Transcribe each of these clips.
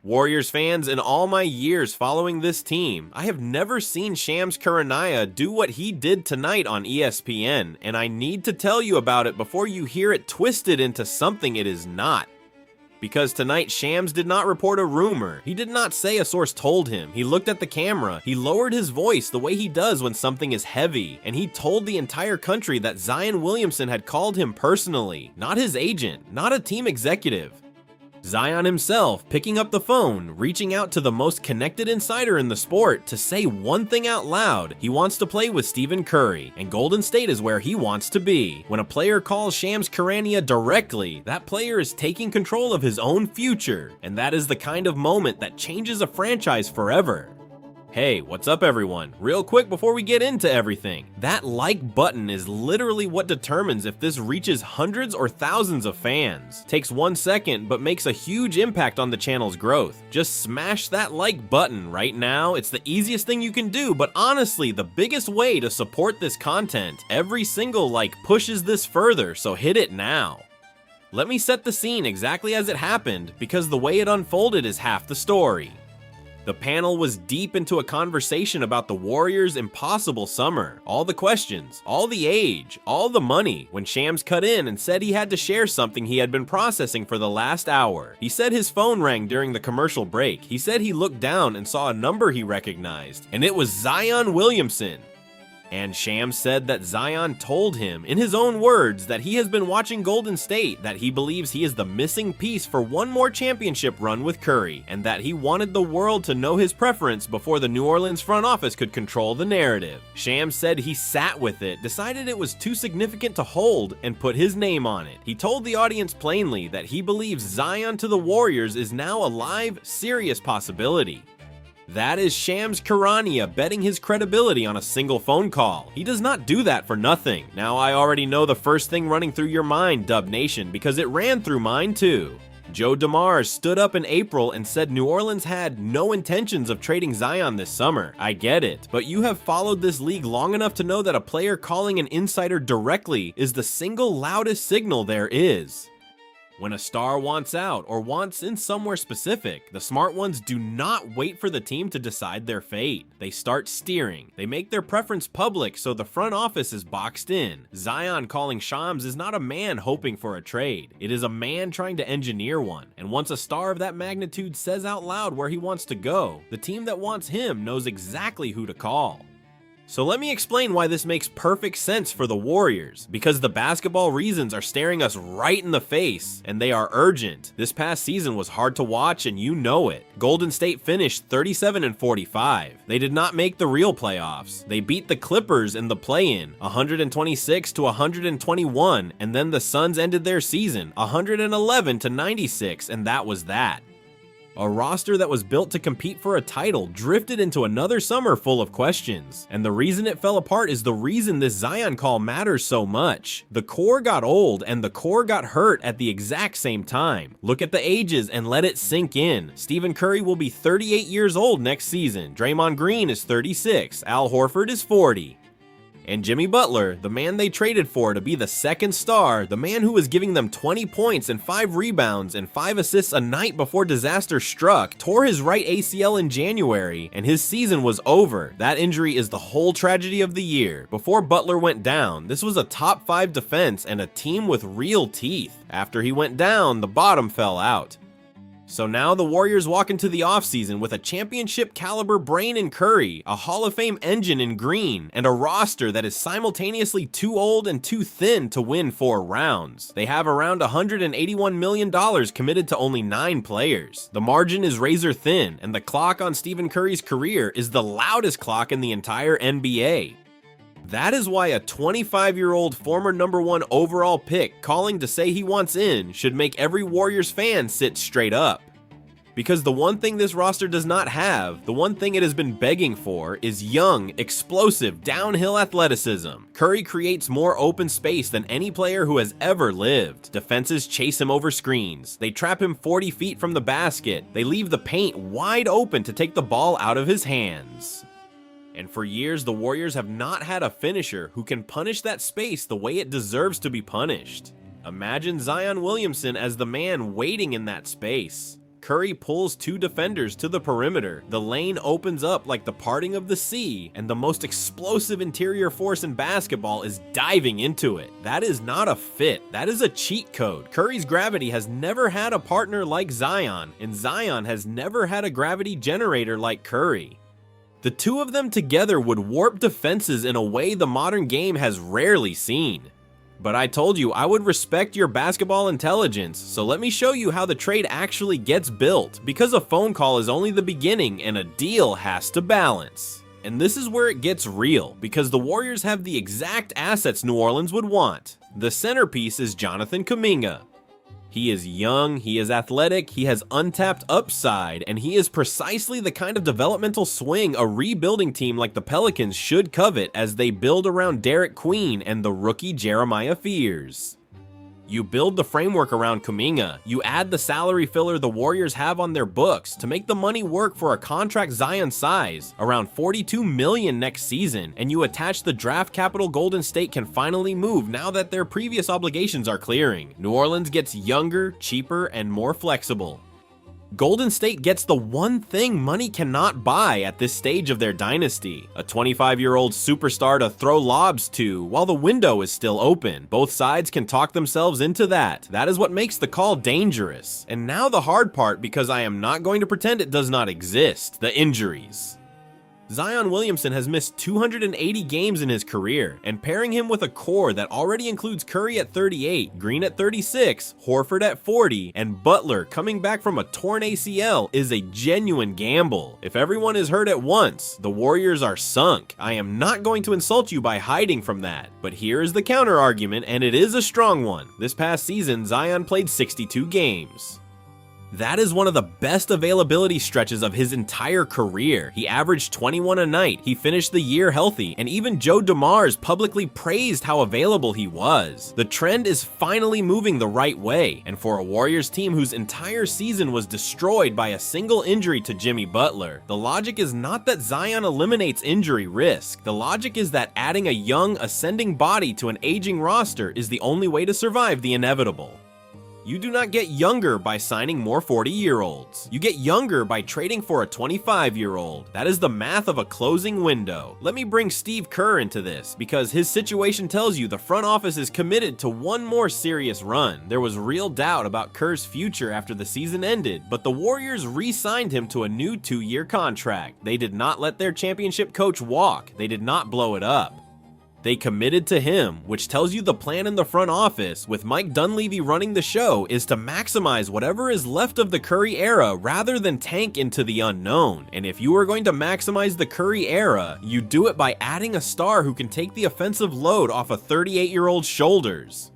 Warriors fans, in all my years following this team, I have never seen Shams Charania do what he did tonight on ESPN, and I need to tell you about it before you hear it twisted into something it is not. Because tonight, Shams did not report a rumor. He did not say a source told him. He looked at the camera. He lowered his voice the way he does when something is heavy. And he told the entire country that Zion Williamson had called him personally, not his agent, not a team executive. Zion himself picking up the phone, reaching out to the most connected insider in the sport to say one thing out loud. He wants to play with Stephen Curry, and Golden State is where he wants to be. When a player calls Shams Charania directly, that player is taking control of his own future, and that is the kind of moment that changes a franchise forever. Hey, what's up everyone? Real quick before we get into everything, that like button is literally what determines if this reaches hundreds or thousands of fans. Takes 1 second, but makes a huge impact on the channel's growth. Just smash that like button right now. It's the easiest thing you can do, but honestly, the biggest way to support this content. Every single like pushes this further, so hit it now. Let me set the scene exactly as it happened, because the way it unfolded is half the story. The panel was deep into a conversation about the Warriors' impossible summer, all the questions, all the age, all the money, when Shams cut in and said he had to share something he had been processing for the last hour. He said his phone rang during the commercial break. He said he looked down and saw a number he recognized, and it was Zion Williamson. And Shams said that Zion told him, in his own words, that he has been watching Golden State, that he believes he is the missing piece for one more championship run with Curry, and that he wanted the world to know his preference before the New Orleans front office could control the narrative. Shams said he sat with it, decided it was too significant to hold, and put his name on it. He told the audience plainly that he believes Zion to the Warriors is now a live, serious possibility. That is Shams Charania betting his credibility on a single phone call. He does not do that for nothing. Now I already know the first thing running through your mind, Dub Nation, because it ran through mine too. Joe DeMar stood up in April and said New Orleans had no intentions of trading Zion this summer. I get it, but you have followed this league long enough to know that a player calling an insider directly is the single loudest signal there is. When a star wants out, or wants in somewhere specific, the smart ones do not wait for the team to decide their fate. They start steering. They make their preference public so the front office is boxed in. Zion calling Shams is not a man hoping for a trade. It is a man trying to engineer one. And once a star of that magnitude says out loud where he wants to go, the team that wants him knows exactly who to call. So let me explain why this makes perfect sense for the Warriors, because the basketball reasons are staring us right in the face, and they are urgent. This past season was hard to watch, and you know it. Golden State finished 37-45. They did not make the real playoffs. They beat the Clippers in the play-in, 126-121, and then the Suns ended their season, 111-96, and that was that. A roster that was built to compete for a title drifted into another summer full of questions. And the reason it fell apart is the reason this Zion call matters so much. The core got old and the core got hurt at the exact same time. Look at the ages and let it sink in. Stephen Curry will be 38 years old next season. Draymond Green is 36. Al Horford is 40. And Jimmy Butler, the man they traded for to be the second star, the man who was giving them 20 points and 5 rebounds and 5 assists a night before disaster struck, tore his right ACL in January, and his season was over. That injury is the whole tragedy of the year. Before Butler went down, this was a top 5 defense and a team with real teeth. After he went down, the bottom fell out. So now the Warriors walk into the offseason with a championship caliber brain in Curry, a Hall of Fame engine in Green, and a roster that is simultaneously too old and too thin to win 4 rounds. They have around $181 million committed to only 9 players. The margin is razor thin, and the clock on Stephen Curry's career is the loudest clock in the entire NBA. That is why a 25-year-old former #1 overall pick calling to say he wants in should make every Warriors fan sit straight up. Because the one thing this roster does not have, the one thing it has been begging for, is young, explosive, downhill athleticism. Curry creates more open space than any player who has ever lived. Defenses chase him over screens. They trap him 40 feet from the basket. They leave the paint wide open to take the ball out of his hands. And for years, the Warriors have not had a finisher who can punish that space the way it deserves to be punished. Imagine Zion Williamson as the man waiting in that space. Curry pulls two defenders to the perimeter, the lane opens up like the parting of the sea, and the most explosive interior force in basketball is diving into it. That is not a fit, that is a cheat code. Curry's gravity has never had a partner like Zion, and Zion has never had a gravity generator like Curry. The two of them together would warp defenses in a way the modern game has rarely seen. But I told you I would respect your basketball intelligence, so let me show you how the trade actually gets built, because a phone call is only the beginning and a deal has to balance. And this is where it gets real, because the Warriors have the exact assets New Orleans would want. The centerpiece is Jonathan Kuminga. He is young, he is athletic, he has untapped upside, and he is precisely the kind of developmental swing a rebuilding team like the Pelicans should covet as they build around Derek Queen and the rookie Jeremiah Fears. You build the framework around Kuminga, you add the salary filler the Warriors have on their books to make the money work for a contract Zion size, around $42 million next season, and you attach the draft capital Golden State can finally move now that their previous obligations are clearing. New Orleans gets younger, cheaper, and more flexible. Golden State gets the one thing money cannot buy at this stage of their dynasty, a 25-year-old superstar to throw lobs to while the window is still open. Both sides can talk themselves into that. That is what makes the call dangerous. And now the hard part, because I am not going to pretend it does not exist, the injuries. Zion Williamson has missed 280 games in his career, and pairing him with a core that already includes Curry at 38, Green at 36, Horford at 40, and Butler coming back from a torn ACL is a genuine gamble. If everyone is hurt at once, the Warriors are sunk. I am not going to insult you by hiding from that, but here is the counter argument, and it is a strong one. This past season, Zion played 62 games. That is one of the best availability stretches of his entire career. He averaged 21 a night, he finished the year healthy, and even Joe DeMars publicly praised how available he was. The trend is finally moving the right way, and for a Warriors team whose entire season was destroyed by a single injury to Jimmy Butler, the logic is not that Zion eliminates injury risk. The logic is that adding a young, ascending body to an aging roster is the only way to survive the inevitable. You do not get younger by signing more 40-year-olds. You get younger by trading for a 25-year-old. That is the math of a closing window. Let me bring Steve Kerr into this, because his situation tells you the front office is committed to one more serious run. There was real doubt about Kerr's future after the season ended, but the Warriors re-signed him to a new 2-year contract. They did not let their championship coach walk. They did not blow it up. They committed to him, which tells you the plan in the front office, with Mike Dunleavy running the show, is to maximize whatever is left of the Curry era rather than tank into the unknown. And if you are going to maximize the Curry era, you do it by adding a star who can take the offensive load off a 38-year-old's shoulders.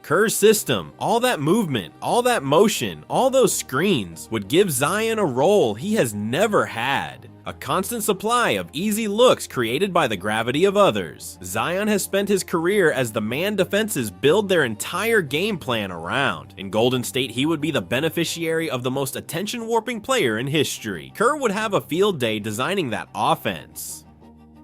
Kerr's system, all that movement, all that motion, all those screens would give Zion a role he has never had. A constant supply of easy looks created by the gravity of others. Zion has spent his career as the man defenses build their entire game plan around. In Golden State, he would be the beneficiary of the most attention-warping player in history. Kerr would have a field day designing that offense.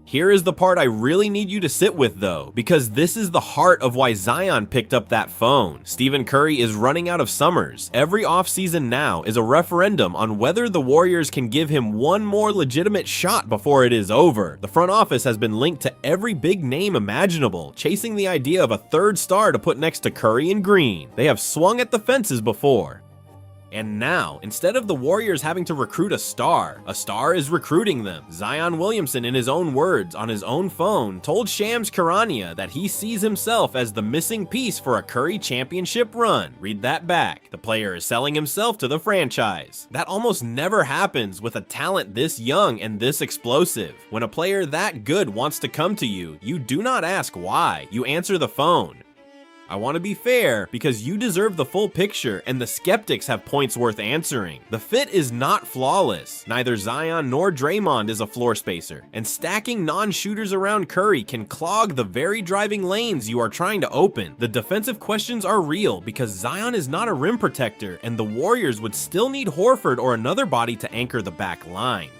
Here is the part I really need you to sit with though, because this is the heart of why Zion picked up that phone. Stephen Curry is running out of summers. Every offseason now is a referendum on whether the Warriors can give him one more legitimate shot before it is over. The front office has been linked to every big name imaginable, chasing the idea of a third star to put next to Curry and Green. They have swung at the fences before. And now, instead of the Warriors having to recruit a star is recruiting them. Zion Williamson, in his own words, on his own phone, told Shams Charania that he sees himself as the missing piece for a Curry championship run. Read that back. The player is selling himself to the franchise. That almost never happens with a talent this young and this explosive. When a player that good wants to come to you, you do not ask why. You answer the phone. I want to be fair, because you deserve the full picture, and the skeptics have points worth answering. The fit is not flawless. Neither Zion nor Draymond is a floor spacer, and stacking non-shooters around Curry can clog the very driving lanes you are trying to open. The defensive questions are real, because Zion is not a rim protector, and the Warriors would still need Horford or another body to anchor the back line.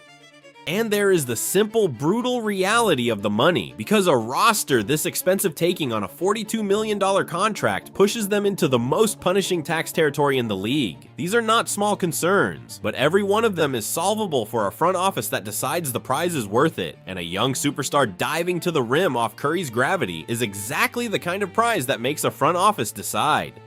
And there is the simple, brutal reality of the money, because a roster this expensive taking on a $42 million contract pushes them into the most punishing tax territory in the league. These are not small concerns, but every one of them is solvable for a front office that decides the prize is worth it, and a young superstar diving to the rim off Curry's gravity is exactly the kind of prize that makes a front office decide.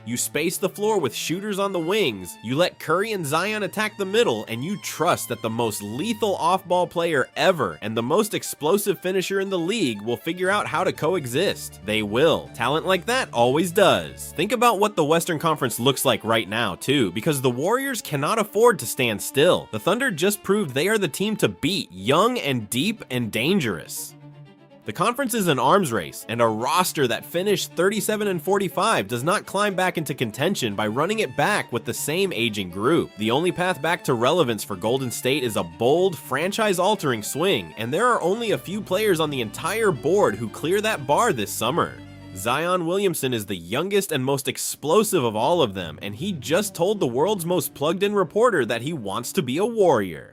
You space the floor with shooters on the wings, you let Curry and Zion attack the middle, and you trust that the most lethal off-ball player ever and the most explosive finisher in the league will figure out how to coexist. They will. Talent like that always does. Think about what the Western Conference looks like right now, too, because the Warriors cannot afford to stand still. The Thunder just proved they are the team to beat, young and deep and dangerous. The conference is an arms race, and a roster that finished 37-45 does not climb back into contention by running it back with the same aging group. The only path back to relevance for Golden State is a bold, franchise-altering swing, and there are only a few players on the entire board who clear that bar this summer. Zion Williamson is the youngest and most explosive of all of them, and he just told the world's most plugged-in reporter that he wants to be a Warrior.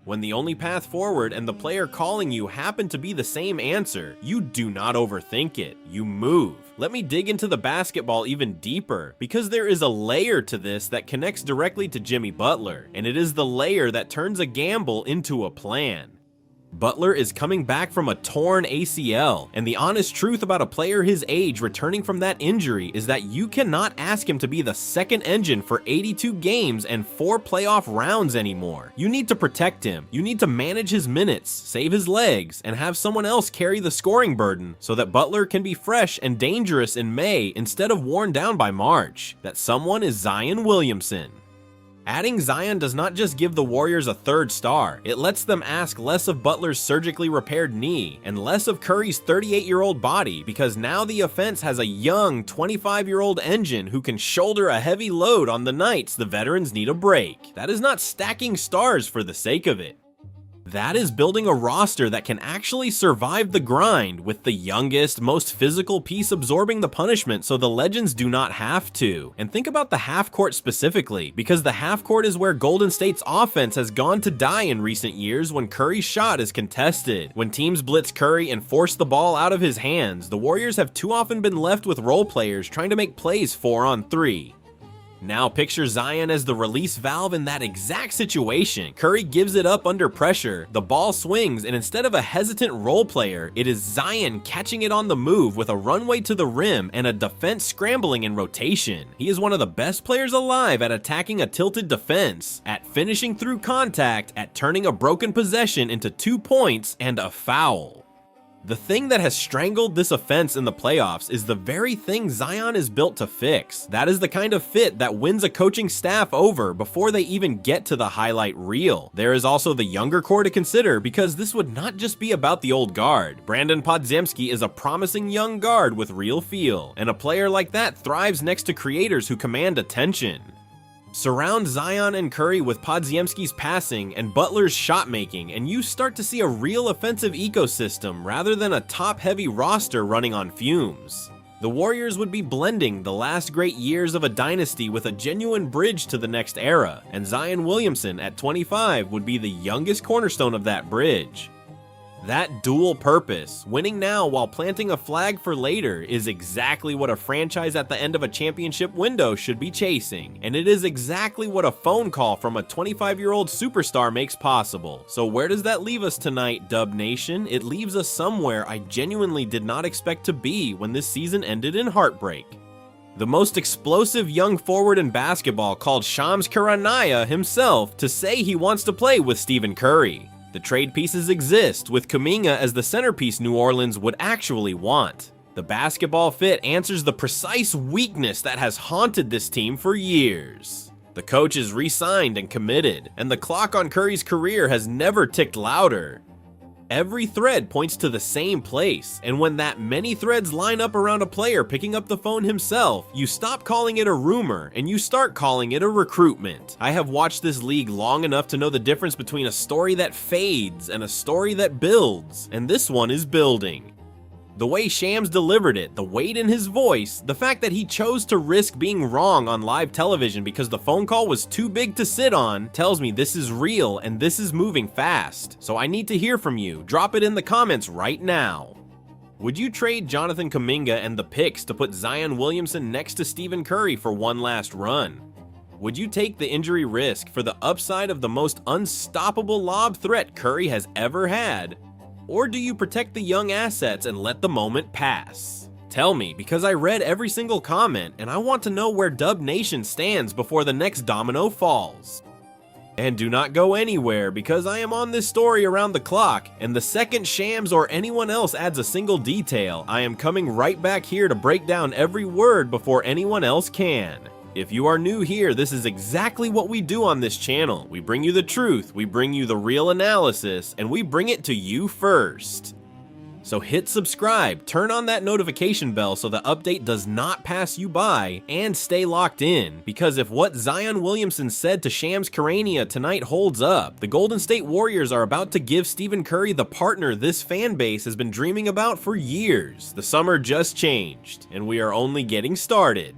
When the only path forward and the player calling you happen to be the same answer, you do not overthink it, you move. Let me dig into the basketball even deeper, because there is a layer to this that connects directly to Jimmy Butler, and it is the layer that turns a gamble into a plan. Butler is coming back from a torn ACL, and the honest truth about a player his age returning from that injury is that you cannot ask him to be the second engine for 82 games and 4 playoff rounds anymore. You need to protect him, you need to manage his minutes, save his legs, and have someone else carry the scoring burden so that Butler can be fresh and dangerous in May instead of worn down by March. That someone is Zion Williamson. Adding Zion does not just give the Warriors a third star, it lets them ask less of Butler's surgically repaired knee and less of Curry's 38-year-old body, because now the offense has a young 25-year-old engine who can shoulder a heavy load on the nights the veterans need a break. That is not stacking stars for the sake of it. That is building a roster that can actually survive the grind, with the youngest, most physical piece absorbing the punishment so the legends do not have to. And think about the half court specifically, because the half court is where Golden State's offense has gone to die in recent years when Curry's shot is contested. When teams blitz Curry and force the ball out of his hands, the Warriors have too often been left with role players trying to make plays 4-on-3. Now picture Zion as the release valve in that exact situation. Curry gives it up under pressure, the ball swings, and instead of a hesitant role player, it is Zion catching it on the move with a runway to the rim and a defense scrambling in rotation. He is one of the best players alive at attacking a tilted defense, at finishing through contact, at turning a broken possession into 2 points and a foul. The thing that has strangled this offense in the playoffs is the very thing Zion is built to fix. That is the kind of fit that wins a coaching staff over before they even get to the highlight reel. There is also the younger core to consider, because this would not just be about the old guard. Brandon Podziemski is a promising young guard with real feel, and a player like that thrives next to creators who command attention. Surround Zion and Curry with Podziemski's passing and Butler's shot making, and you start to see a real offensive ecosystem rather than a top-heavy roster running on fumes. The Warriors would be blending the last great years of a dynasty with a genuine bridge to the next era, and Zion Williamson at 25 would be the youngest cornerstone of that bridge. That dual purpose, winning now while planting a flag for later, is exactly what a franchise at the end of a championship window should be chasing, and it is exactly what a phone call from a 25-year-old superstar makes possible. So where does that leave us tonight, Dub Nation? It leaves us somewhere I genuinely did not expect to be when this season ended in heartbreak. The most explosive young forward in basketball called Shams Charania himself to say he wants to play with Stephen Curry. The trade pieces exist, with Kuminga as the centerpiece New Orleans would actually want. The basketball fit answers the precise weakness that has haunted this team for years. The coach is re-signed and committed, and the clock on Curry's career has never ticked louder. Every thread points to the same place, and when that many threads line up around a player picking up the phone himself, you stop calling it a rumor and you start calling it a recruitment. I have watched this league long enough to know the difference between a story that fades and a story that builds, and this one is building. The way Shams delivered it, the weight in his voice, the fact that he chose to risk being wrong on live television because the phone call was too big to sit on, tells me this is real and this is moving fast. So I need to hear from you. Drop it in the comments right now. Would you trade Jonathan Kuminga and the picks to put Zion Williamson next to Stephen Curry for one last run? Would you take the injury risk for the upside of the most unstoppable lob threat Curry has ever had? Or do you protect the young assets and let the moment pass? Tell me, because I read every single comment and I want to know where Dub Nation stands before the next domino falls. And do not go anywhere, because I am on this story around the clock, and the second Shams or anyone else adds a single detail, I am coming right back here to break down every word before anyone else can. If you are new here, this is exactly what we do on this channel. We bring you the truth, we bring you the real analysis, and we bring it to you first. So hit subscribe, turn on that notification bell so the update does not pass you by, and stay locked in, because if what Zion Williamson said to Shams Charania tonight holds up, the Golden State Warriors are about to give Stephen Curry the partner this fan base has been dreaming about for years. The summer just changed, and we are only getting started.